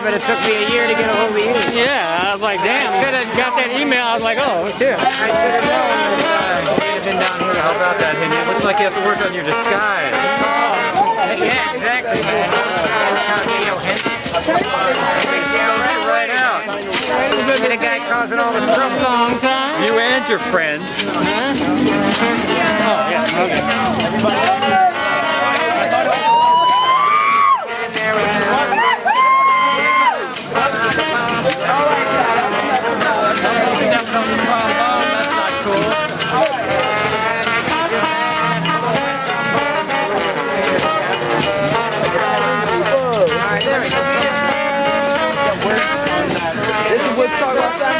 but it took me a year to get a hold of you. Yeah, I was like, damn. I got that email. I was like, oh, shit. I should have known that you'd been down here. How about that, Henry? It looks like you have to work on your disguise. Yeah, exactly, man. Right out. Look at the guy causing all this trouble. Long time. You and your friends. Huh? Oh, yeah, okay. This is Woodstock outside.